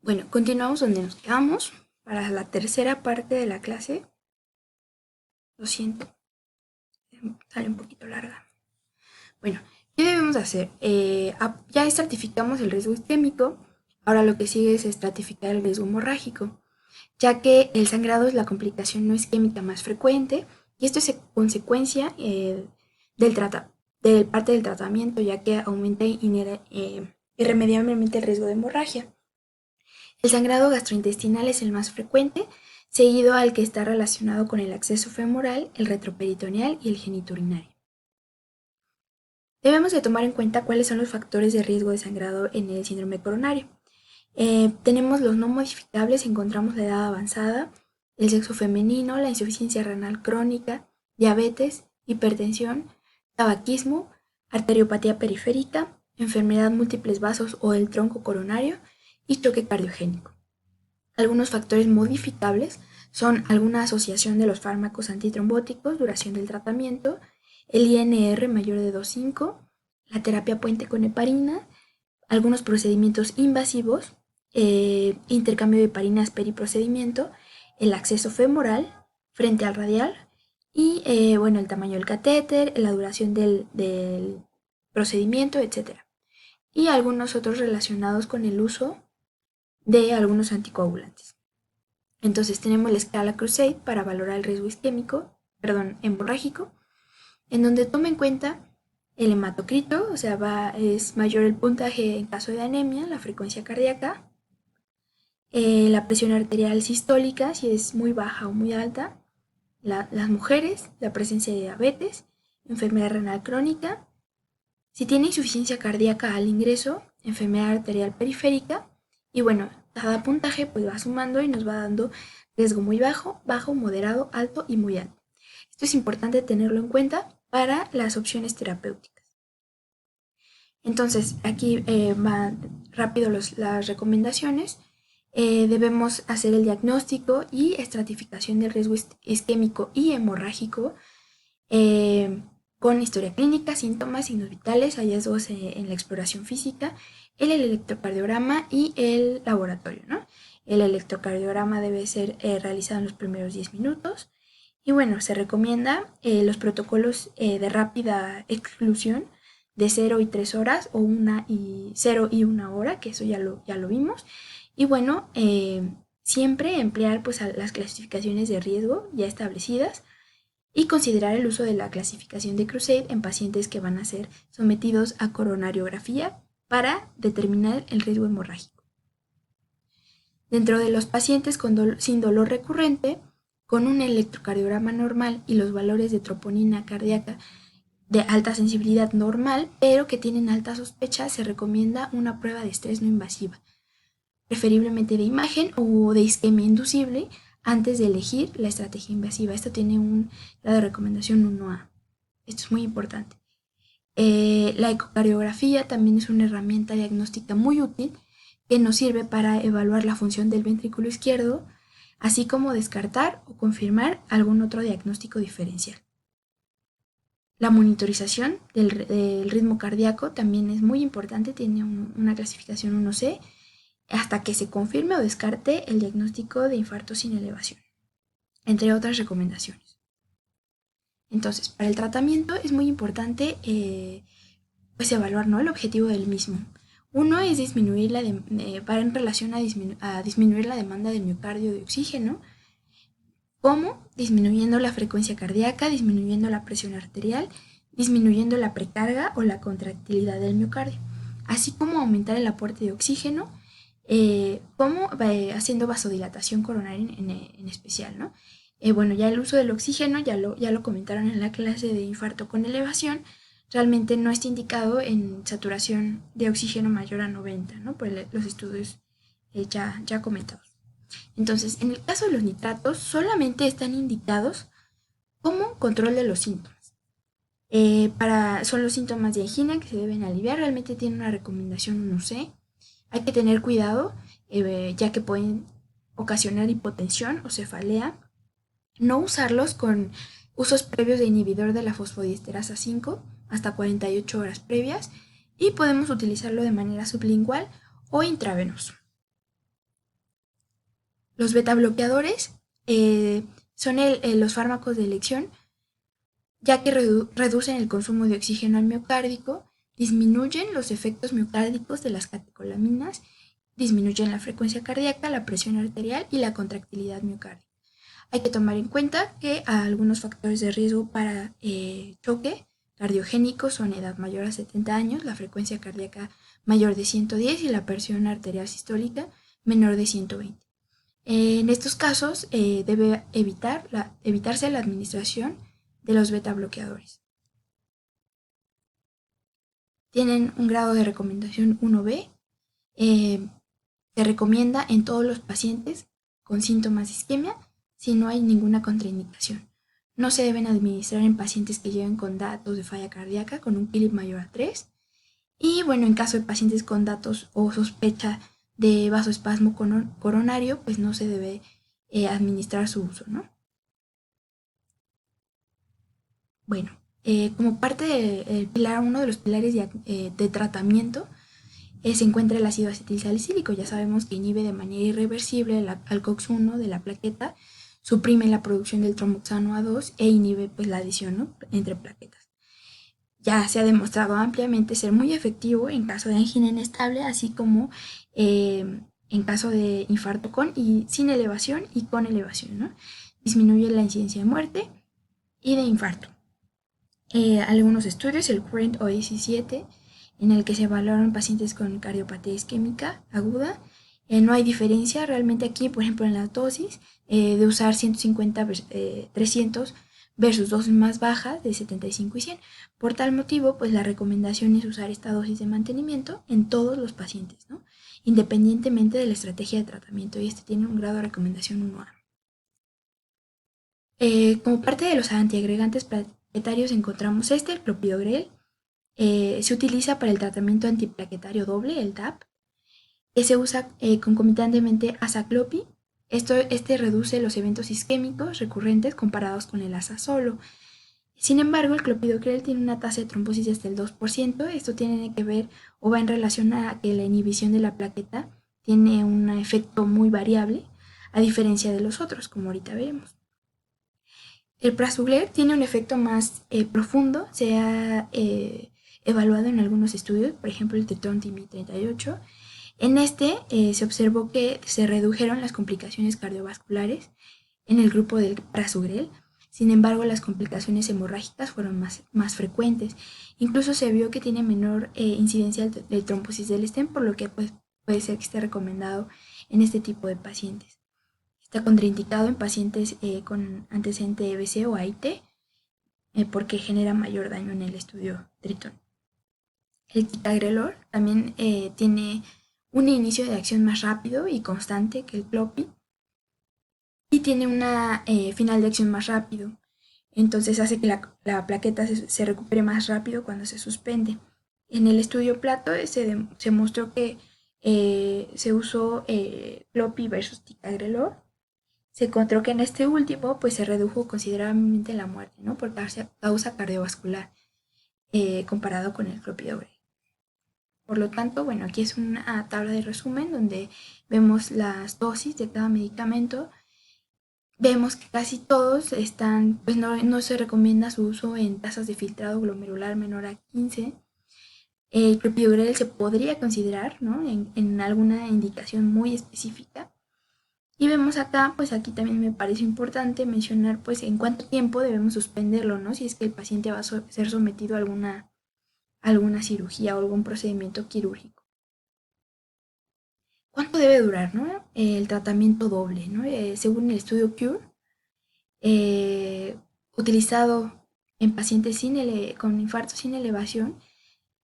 Bueno, continuamos donde nos quedamos para la tercera parte de la clase. Lo siento, sale un poquito larga. Bueno, ¿qué debemos hacer? Ya estratificamos el riesgo isquémico, ahora lo que sigue es estratificar el riesgo hemorrágico, ya que el sangrado es la complicación no isquémica más frecuente y esto es consecuencia del, del parte del tratamiento, ya que aumenta irremediablemente el riesgo de hemorragia. El sangrado gastrointestinal es el más frecuente, seguido al que está relacionado con el acceso femoral, el retroperitoneal y el genitourinario. Debemos de tomar en cuenta cuáles son los factores de riesgo de sangrado en el síndrome coronario. Tenemos los no modificables, encontramos la edad avanzada, el sexo femenino, la insuficiencia renal crónica, diabetes, hipertensión, tabaquismo, arteriopatía periférica, enfermedad múltiples vasos o el tronco coronario y choque cardiogénico. Algunos factores modificables son alguna asociación de los fármacos antitrombóticos, duración del tratamiento, el INR mayor de 2,5, la terapia puente con heparina, algunos procedimientos invasivos, intercambio de heparinas periprocedimiento, el acceso femoral frente al radial y el tamaño del catéter, la duración del procedimiento, etc. Y algunos otros relacionados con el uso de algunos anticoagulantes. Entonces tenemos la escala Crusade para valorar el riesgo hemorrágico, en donde toma en cuenta el hematocrito, o sea, es mayor el puntaje en caso de anemia, la frecuencia cardíaca, la presión arterial sistólica, si es muy baja o muy alta, las mujeres, la presencia de diabetes, enfermedad renal crónica, si tiene insuficiencia cardíaca al ingreso, enfermedad arterial periférica, y bueno, cada puntaje pues va sumando y nos va dando riesgo muy bajo, bajo, moderado, alto y muy alto. Esto es importante tenerlo en cuenta para las opciones terapéuticas. Entonces, aquí van rápido las recomendaciones. Debemos hacer el diagnóstico y estratificación del riesgo isquémico y hemorrágico con historia clínica, síntomas, signos vitales, hallazgos en la exploración física, el electrocardiograma y el laboratorio, ¿no? El electrocardiograma debe ser realizado en los primeros 10 minutos. Y bueno, se recomienda los protocolos de rápida exclusión de 0 y 3 horas o 0 y 1 hora, que eso ya lo vimos. Y bueno, siempre emplear pues las clasificaciones de riesgo ya establecidas y considerar el uso de la clasificación de Crusade en pacientes que van a ser sometidos a coronariografía para determinar el riesgo hemorrágico. Dentro de los pacientes sin dolor recurrente, con un electrocardiograma normal y los valores de troponina cardíaca de alta sensibilidad normal, pero que tienen alta sospecha, se recomienda una prueba de estrés no invasiva, preferiblemente de imagen o de isquemia inducible, antes de elegir la estrategia invasiva. Esto tiene un grado de recomendación 1A. Esto es muy importante. La ecocardiografía también es una herramienta diagnóstica muy útil que nos sirve para evaluar la función del ventrículo izquierdo, así como descartar o confirmar algún otro diagnóstico diferencial. La monitorización del ritmo cardíaco también es muy importante, tiene una clasificación 1C, hasta que se confirme o descarte el diagnóstico de infarto sin elevación, entre otras recomendaciones. Entonces, para el tratamiento es muy importante pues evaluar, ¿no?, el objetivo del mismo. Uno es disminuir para en relación a disminuir la demanda de miocardio de oxígeno. ¿Cómo? Disminuyendo la frecuencia cardíaca, disminuyendo la presión arterial, disminuyendo la precarga o la contractilidad del miocardio, así como aumentar el aporte de oxígeno, como haciendo vasodilatación coronaria en especial, ¿no? Bueno, ya el uso del oxígeno, ya lo comentaron en la clase de infarto con elevación, realmente no está indicado en saturación de oxígeno mayor a 90, ¿no? Por los estudios ya comentados. Entonces, en el caso de los nitratos, solamente están indicados como control de los síntomas. Son los síntomas de angina que se deben aliviar, realmente tiene una recomendación 1C. Hay que tener cuidado, ya que pueden ocasionar hipotensión o cefalea. No usarlos con usos previos de inhibidor de la fosfodiesterasa 5 hasta 48 horas previas, y podemos utilizarlo de manera sublingual o intravenoso. Los beta bloqueadores son los fármacos de elección, ya que reducen el consumo de oxígeno al miocárdico, disminuyen los efectos miocárdicos de las catecolaminas, disminuyen la frecuencia cardíaca, la presión arterial y la contractilidad miocárdica. Hay que tomar en cuenta que algunos factores de riesgo para choque cardiogénico son edad mayor a 70 años, la frecuencia cardíaca mayor de 110 y la presión arterial sistólica menor de 120. En estos casos debe evitarse la administración de los beta bloqueadores. Tienen un grado de recomendación 1B. Se recomienda en todos los pacientes con síntomas de isquemia si no hay ninguna contraindicación. No se deben administrar en pacientes que lleven con datos de falla cardíaca con un PILIP mayor a 3. Y bueno, en caso de pacientes con datos o sospecha de vasoespasmo coronario, pues no se debe administrar su uso, ¿no? Bueno, como parte del pilar, uno de los pilares de tratamiento, se encuentra el ácido acetilsalicílico. Ya sabemos que inhibe de manera irreversible al COX-1 de la plaqueta, suprime la producción del tromboxano A2 e inhibe pues, la adición, ¿no?, entre plaquetas. Ya se ha demostrado ampliamente ser muy efectivo en caso de angina inestable, así como en caso de infarto con y sin elevación y con elevación, ¿no? Disminuye la incidencia de muerte y de infarto. Algunos estudios, el Current OASI-7, en el que se evaluaron pacientes con cardiopatía isquémica aguda, no hay diferencia realmente aquí, por ejemplo, en la dosis de usar 150 300 versus dosis más bajas de 75 y 100. Por tal motivo, pues la recomendación es usar esta dosis de mantenimiento en todos los pacientes, ¿no?, independientemente de la estrategia de tratamiento, y este tiene un grado de recomendación 1A. Como parte de los antiagregantes plaquetarios encontramos el clopidogrel. Se utiliza para el tratamiento antiplaquetario doble, el TAP, que se usa concomitantemente a azaclopi. Este reduce los eventos isquémicos recurrentes comparados con el asa solo. Sin embargo, el clopidogrel tiene una tasa de trombosis hasta el 2%. Esto tiene que ver o va en relación a que la inhibición de la plaqueta tiene un efecto muy variable, a diferencia de los otros, como ahorita veremos. El prasugrel tiene un efecto más profundo. Se ha evaluado en algunos estudios, por ejemplo el Tetron-TIMI 38. En este se observó que se redujeron las complicaciones cardiovasculares en el grupo del prasugrel. Sin embargo, las complicaciones hemorrágicas fueron más frecuentes. Incluso se vio que tiene menor incidencia de trombosis del stent, por lo que pues, puede ser que esté recomendado en este tipo de pacientes. Está contraindicado en pacientes con antecedente EBC o AIT porque genera mayor daño en el estudio Triton. El ticagrelor también tiene un inicio de acción más rápido y constante que el clopi y tiene una final de acción más rápido. Entonces hace que la plaqueta se recupere más rápido cuando se suspende. En el estudio Plato se mostró que se usó clopi versus ticagrelor. Se encontró que en este último pues se redujo considerablemente la muerte, ¿no?, por causa cardiovascular comparado con el clopidogrel. Por lo tanto, bueno, aquí es una tabla de resumen donde vemos las dosis de cada medicamento. Vemos que casi todos están, pues no se recomienda su uso en tasas de filtrado glomerular menor a 15. El clopidogrel se podría considerar, ¿no?, en alguna indicación muy específica. Y vemos acá, pues aquí también me parece importante mencionar pues en cuánto tiempo debemos suspenderlo, ¿no?, si es que el paciente va a ser sometido a alguna cirugía o algún procedimiento quirúrgico. ¿Cuánto debe durar, no?, el tratamiento doble, ¿no? Según el estudio CURE, utilizado en pacientes con infarto sin elevación,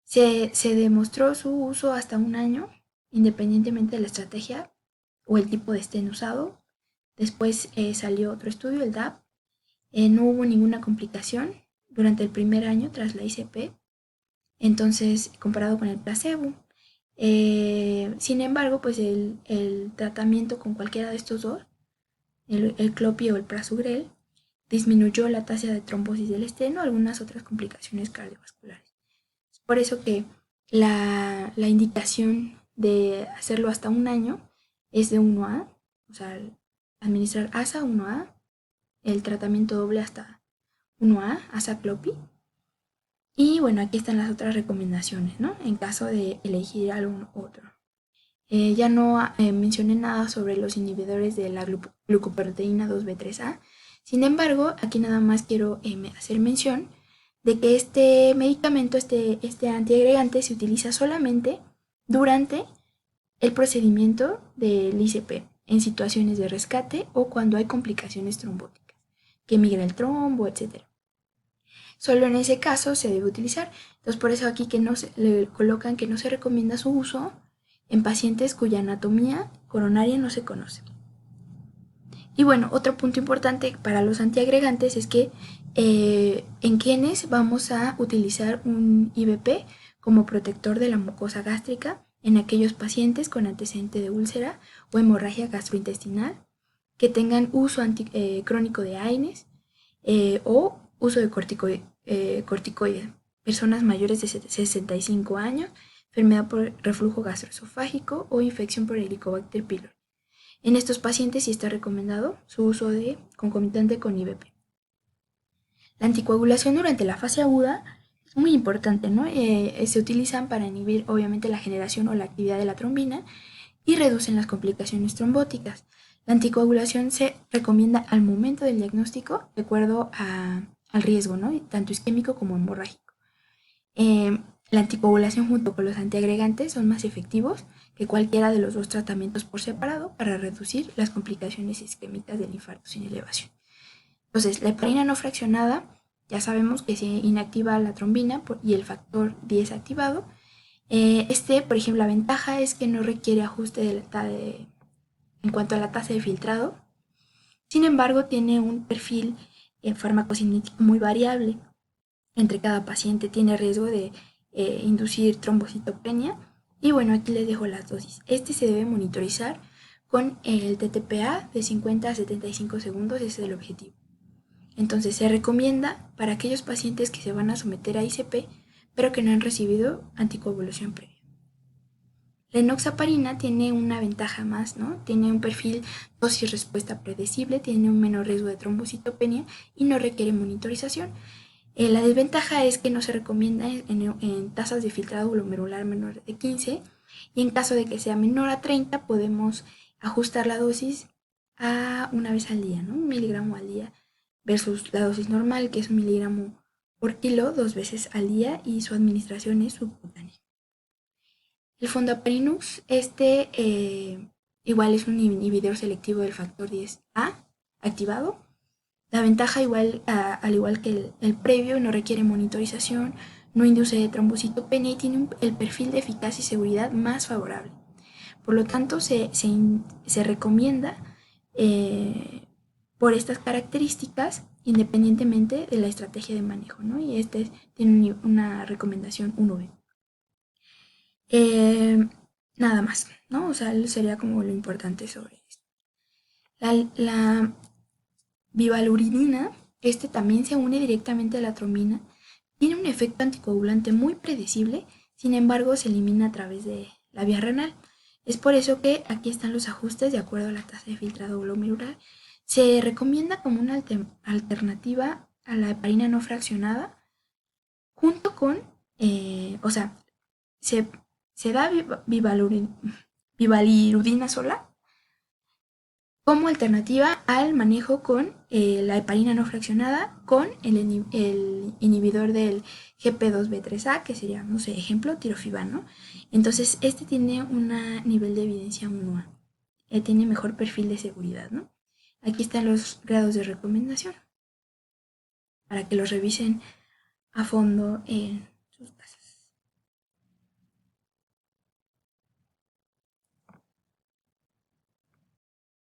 se demostró su uso hasta un año, independientemente de la estrategia o el tipo de stent usado. Después salió otro estudio, el DAP. No hubo ninguna complicación durante el primer año tras la ICP, entonces comparado con el placebo. Sin embargo, pues el tratamiento con cualquiera de estos dos, el clopi o el prasugrel, disminuyó la tasa de trombosis del esteno, algunas otras complicaciones cardiovasculares. Es por eso que la indicación de hacerlo hasta un año es de 1A, o sea, administrar ASA 1A, el tratamiento doble hasta 1A, azaclopi. Y bueno, aquí están las otras recomendaciones, ¿no? En caso de elegir algún otro. Ya no mencioné nada sobre los inhibidores de la glucoproteína 2B3A. Sin embargo, aquí nada más quiero hacer mención de que este medicamento, este antiagregante, se utiliza solamente durante el procedimiento del ICP en situaciones de rescate o cuando hay complicaciones trombóticas, que migra el trombo, etc. Solo en ese caso se debe utilizar. Entonces, por eso aquí que le colocan que no se recomienda su uso en pacientes cuya anatomía coronaria no se conoce. Y bueno, otro punto importante para los antiagregantes es que en quienes vamos a utilizar un IBP como protector de la mucosa gástrica en aquellos pacientes con antecedente de úlcera o hemorragia gastrointestinal que tengan uso crónico de AINES o uso de corticoides, personas mayores de 65 años, enfermedad por reflujo gastroesofágico o infección por Helicobacter pylori. En estos pacientes sí está recomendado su uso de concomitante con IBP. La anticoagulación durante la fase aguda es muy importante, ¿no? Se utilizan para inhibir obviamente la generación o la actividad de la trombina y reducen las complicaciones trombóticas. La anticoagulación se recomienda al momento del diagnóstico de acuerdo al riesgo, ¿no? Tanto isquémico como hemorrágico. La anticoagulación junto con los antiagregantes son más efectivos que cualquiera de los dos tratamientos por separado para reducir las complicaciones isquémicas del infarto sin elevación. Entonces, la heparina no fraccionada, ya sabemos que se inactiva la trombina y el factor 10 activado. Por ejemplo, la ventaja es que no requiere ajuste en cuanto a la tasa de filtrado. Sin embargo, tiene un perfil farmacocinético muy variable. Entre cada paciente tiene riesgo de inducir trombocitopenia. Y bueno, aquí les dejo las dosis. Se debe monitorizar con el TTPA de 50 a 75 segundos, ese es el objetivo. Entonces se recomienda para aquellos pacientes que se van a someter a ICP, pero que no han recibido anticoagulación previa. La enoxaparina tiene una ventaja más, ¿no? Tiene un perfil dosis-respuesta predecible, tiene un menor riesgo de trombocitopenia y no requiere monitorización. La desventaja es que no se recomienda en tasas de filtrado glomerular menor de 15 y en caso de que sea menor a 30 podemos ajustar la dosis a una vez al día, ¿no? 1 miligramo al día versus la dosis normal que es 1 miligramo por kilo 2 veces al día y su administración es subcutánea. El fondaparinux, igual es un inhibidor selectivo del factor 10A activado. La ventaja, al igual que el previo, no requiere monitorización, no induce trombocitopenia y tiene el perfil de eficacia y seguridad más favorable. Por lo tanto, se recomienda por estas características independientemente de la estrategia de manejo, ¿no? Y tiene una recomendación 1B. Nada más, ¿no? O sea, sería como lo importante sobre esto. La bivaluridina, también se une directamente a la trombina, tiene un efecto anticoagulante muy predecible, sin embargo se elimina a través de la vía renal. Es por eso que aquí están los ajustes de acuerdo a la tasa de filtrado glomerular. Se recomienda como una alternativa a la heparina no fraccionada, junto con, se da bivalirudina sola como alternativa al manejo con la heparina no fraccionada con el inhibidor del GP2B3A, que sería, no sé, ejemplo, tirofibán, ¿no? Entonces, tiene un nivel de evidencia 1A. Tiene mejor perfil de seguridad, ¿no? Aquí están los grados de recomendación para que los revisen a fondo en